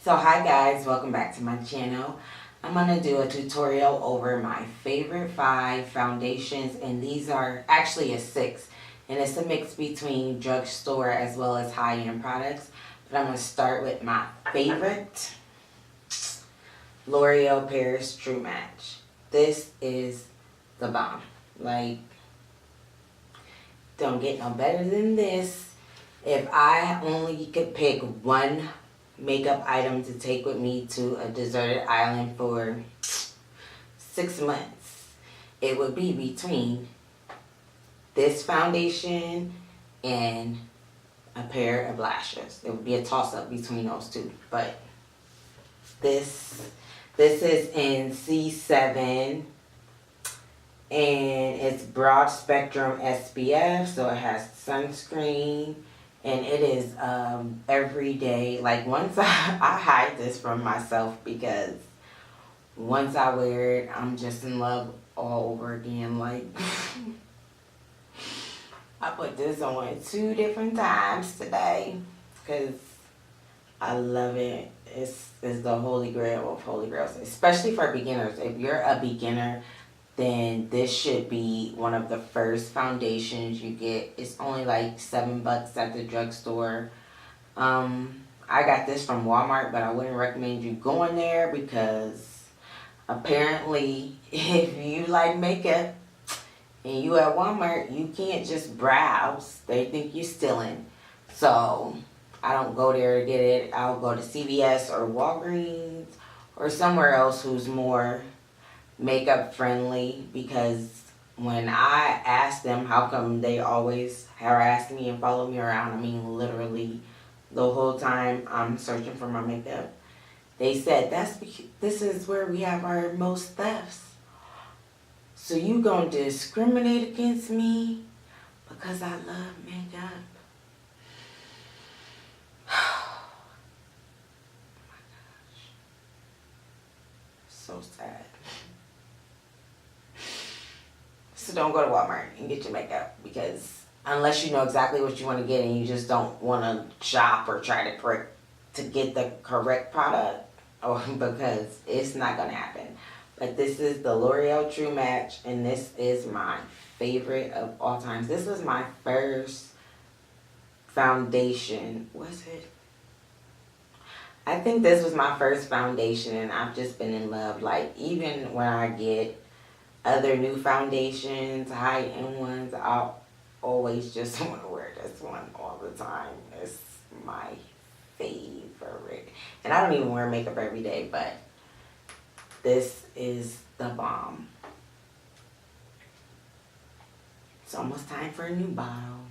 So hi guys, welcome back to my channel. I'm going to do a tutorial over my favorite 5 foundations, and these are actually a 6, and it's a mix between drugstore as well as high-end products. But I'm going to start with my favorite, L'Oreal Paris True Match. This is the bomb. Like, don't get no better than this. If I only could pick one makeup item to take with me to a deserted island for 6 months, it would be between this foundation and a pair of lashes. It would be a toss-up between those two. But this is in C7, and it's broad spectrum SPF, so it has sunscreen. And it is everyday. Like, once I hide this from myself, because once I wear it, I'm just in love all over again. Like, I put this on 2 different times today because I love it. It's the holy grail of holy grails, especially for beginners. If you're a beginner, then this should be one of the first foundations you get. It's only like $7 at the drugstore. I got this from Walmart, but I wouldn't recommend you going there because apparently if you like makeup and you at Walmart, you can't just browse. They think you're stealing. So I don't go there to get it. I'll go to CVS or Walgreens or somewhere else who's more makeup friendly, because when I ask them how come they always harass me and follow me around, I mean literally the whole time I'm searching for my makeup, they said this is where we have our most thefts. So you gonna discriminate against me because I love makeup? Oh my gosh, so sad. So don't go to Walmart and get your makeup, because unless you know exactly what you want to get and you just don't want to shop or try to get the correct product, or because it's not going to happen. But this is the L'Oreal True Match, and this is my favorite of all times. This was my first foundation. Was it? I think this was my first foundation, and I've just been in love. Like, even when I get other new foundations, high-end ones, I'll always just want to wear this one all the time. It's my favorite. And I don't even wear makeup every day, but this is the bomb. It's almost time for a new bottle.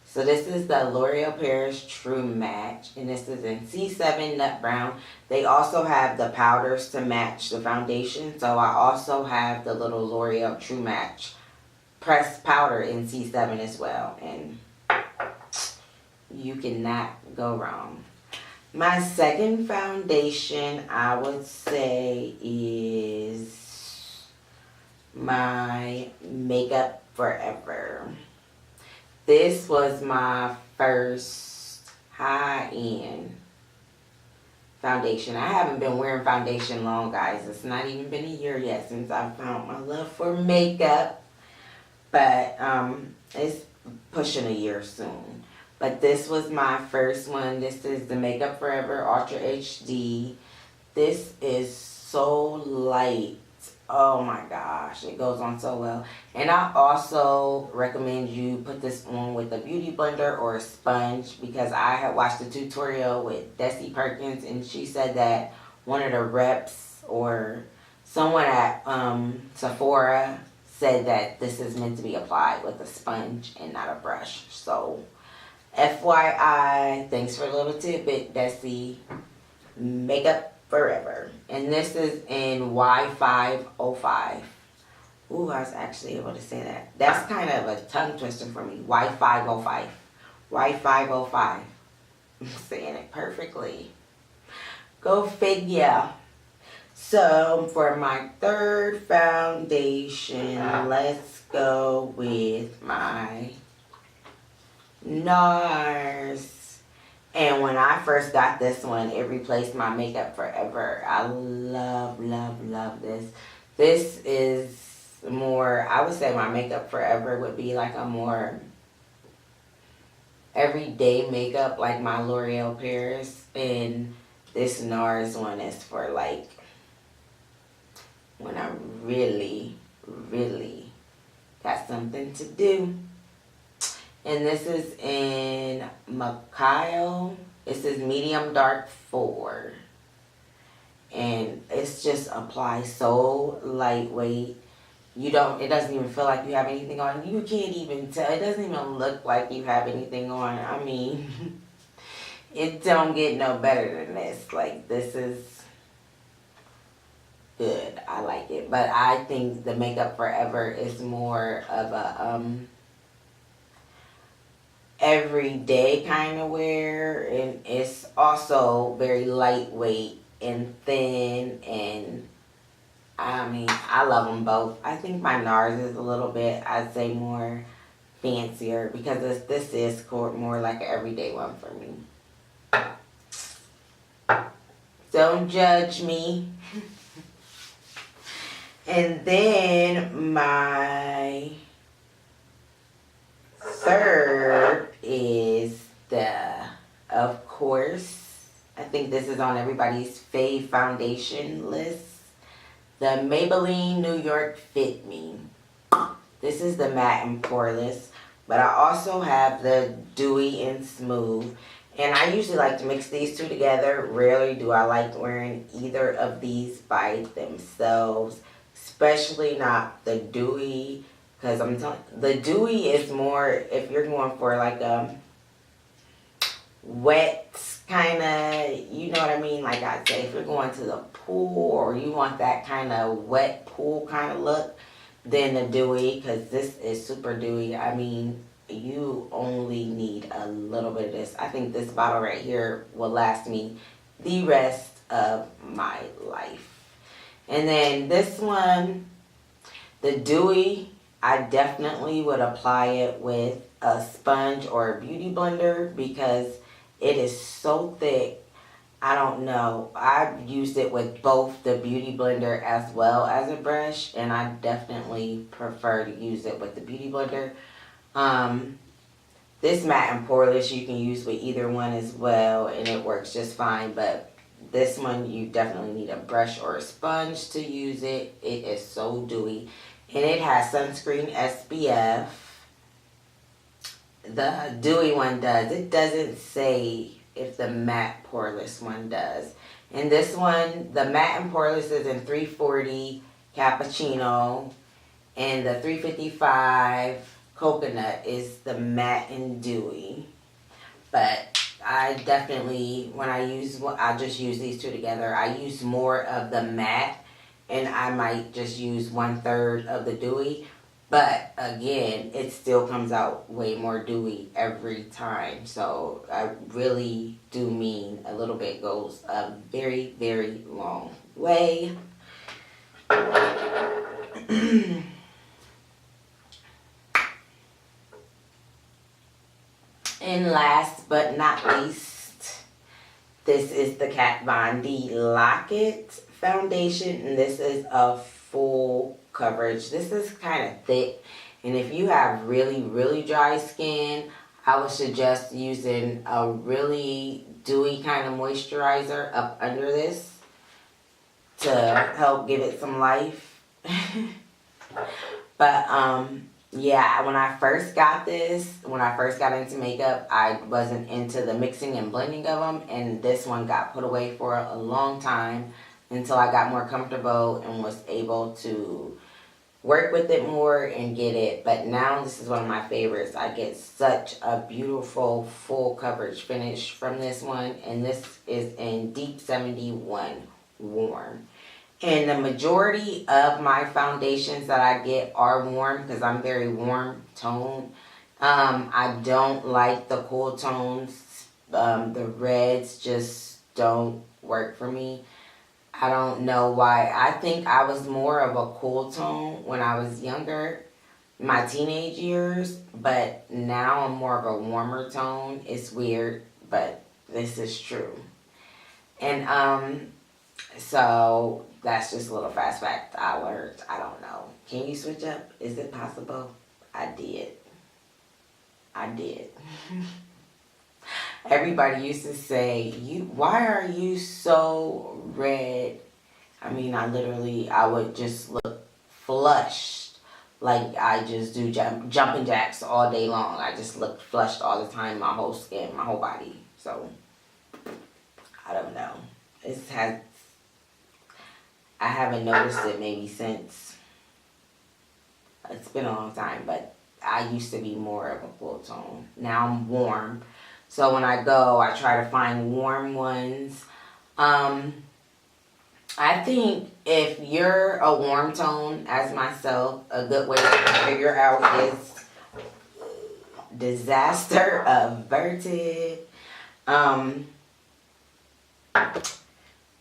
So this is the L'Oreal Paris True Match, and this is in C7 Nut Brown. They also have the powders to match the foundation, so I also have the little L'Oreal True Match pressed powder in C7 as well, and you cannot go wrong. My second foundation, I would say, is my Makeup Forever. This was my first high-end foundation. I haven't been wearing foundation long, guys. It's not even been a year yet since I found my love for makeup. But it's pushing a year soon. But this was my first one. This is the Makeup Forever Ultra HD. This is so light. Oh my gosh, it goes on so well. And I also recommend you put this on with a beauty blender or a sponge, because I had watched a tutorial with Desi Perkins, and she said that one of the reps or someone at Sephora said that this is meant to be applied with a sponge and not a brush. So FYI, thanks for a little tidbit, Desi. Makeup Forever. And this is in Y505. Ooh, I was actually able to say that. That's kind of a tongue twister for me. Y505. Y505. I'm saying it perfectly. Go figure. So for my third foundation, let's go with my NARS And when I first got this one, it replaced my makeup forever. I love, love, love this. This is more, I would say my makeup forever would be like a more everyday makeup, like my L'Oreal Paris. And this NARS one is for like when I really, really got something to do. And this is in Macao. It says medium dark 4. And it's just applies so lightweight. It doesn't even feel like you have anything on. You can't even tell. It doesn't even look like you have anything on. I mean, it don't get no better than this. Like, this is good. I like it. But I think the Makeup Forever is more of a, everyday kind of wear, and it's also very lightweight and thin, and I mean, I love them both. I think my NARS is a little bit, I'd say, more fancier because this is more like an everyday one for me. Don't judge me. And then my third is of course, I think this is on everybody's fave foundation list, the Maybelline New York Fit Me. This is the matte and poreless, but I also have the dewy and smooth. And I usually like to mix these two together. Rarely do I like wearing either of these by themselves, especially not the dewy. Because I'm telling you, the dewy is more if you're going for like a wet kind of, you know what I mean? Like I say, if you're going to the pool or you want that kind of wet pool kind of look, then the dewy, because this is super dewy. I mean, you only need a little bit of this. I think this bottle right here will last me the rest of my life. And then this one, the dewy, I definitely would apply it with a sponge or a beauty blender because it is so thick. I don't know. I've used it with both the beauty blender as well as a brush, and I definitely prefer to use it with the beauty blender. This matte and poreless you can use with either one as well, and it works just fine, but this one you definitely need a brush or a sponge to use it. It is so dewy. And it has sunscreen SPF. The dewy one does. It doesn't say if the matte poreless one does. And this one, the matte and poreless is in 340 cappuccino. And the 355 coconut is the matte and dewy. But I definitely, I just use these two together. I use more of the matte. And I might just use 1/3 of the dewy. But again, it still comes out way more dewy every time. So I really do mean a little bit goes a very, very long way. And last but not least, this is the Kat Von D Lock-It foundation, and this is a full coverage. This is kind of thick, and if you have really, really dry skin, I would suggest using a really dewy kind of moisturizer up under this to help give it some life. But yeah, when I first got into makeup, I wasn't into the mixing and blending of them, and this one got put away for a long time until I got more comfortable and was able to work with it more and get it. But now this is one of my favorites. I get such a beautiful full coverage finish from this one, and this is in Deep 71 Warm. And the majority of my foundations that I get are warm because I'm very warm toned. I don't like the cool tones. The reds just don't work for me. I don't know why. I think I was more of a cool tone when I was younger, my teenage years, but now I'm more of a warmer tone. It's weird, but This is true. And so that's just a little fast fact I learned. I don't know. Can you switch up? Is it possible? I did. Everybody used to say, why are you so red? I mean, I would just look flushed. Like I just do jumping jacks all day long. I just look flushed all the time, my whole skin, my whole body. So, I don't know. I haven't noticed it maybe since, it's been a long time, but I used to be more of a cool tone. Now I'm warm. So when I go, I try to find warm ones. I think if you're a warm tone, as myself, a good way to figure out is disaster averted.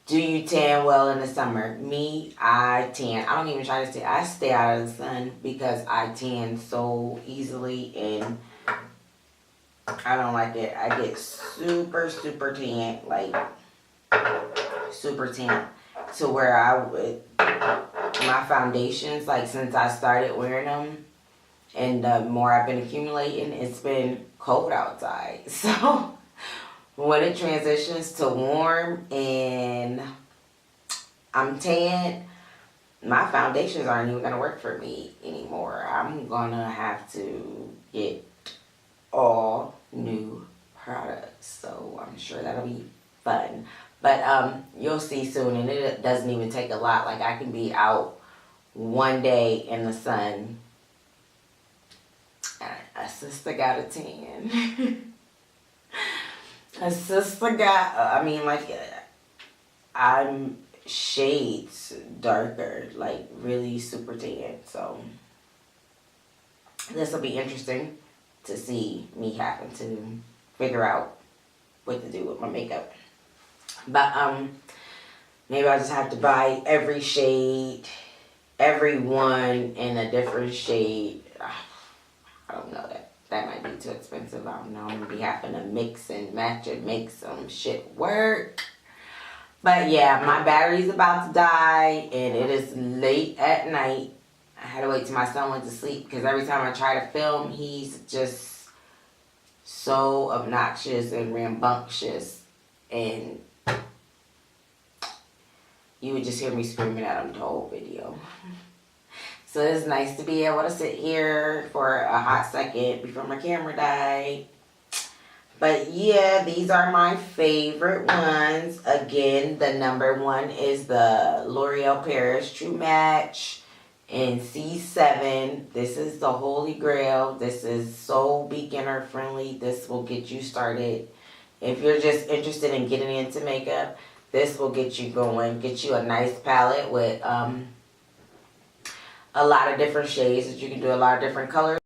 Do you tan well in the summer? Me, I tan. I don't even try to stay. I stay out of the sun because I tan so easily and I don't like it. I get super, super tan. Like, super tan. To where my foundations, like since I started wearing them and the more I've been accumulating, it's been cold outside. So when it transitions to warm and I'm tan, my foundations aren't even going to work for me anymore. I'm going to have to get all new products. So I'm sure that'll be fun. But you'll see soon, and it doesn't even take a lot. Like I can be out one day in the sun, and a sister got a tan. A sister got, I'm shades darker, like really super tan. So this will be interesting to see me having to figure out what to do with my makeup. But maybe I'll just have to buy every shade, every one in a different shade. I don't know, that might be too expensive. I don't know. I'm gonna be having to mix and match and make some shit work. But yeah, my battery's about to die and it is late at night. I had to wait till my son went to sleep because every time I try to film, he's just so obnoxious and rambunctious, and you would just hear me screaming at him the whole video. So it's nice to be able to sit here for a hot second before my camera died. But yeah, these are my favorite ones. Again, the number one is the L'Oreal Paris True Match in C7. This is the holy grail. This is so beginner friendly. This will get you started. If you're just interested in getting into makeup, this will get you going. Get you a nice palette with a lot of different shades that you can do, a lot of different colors.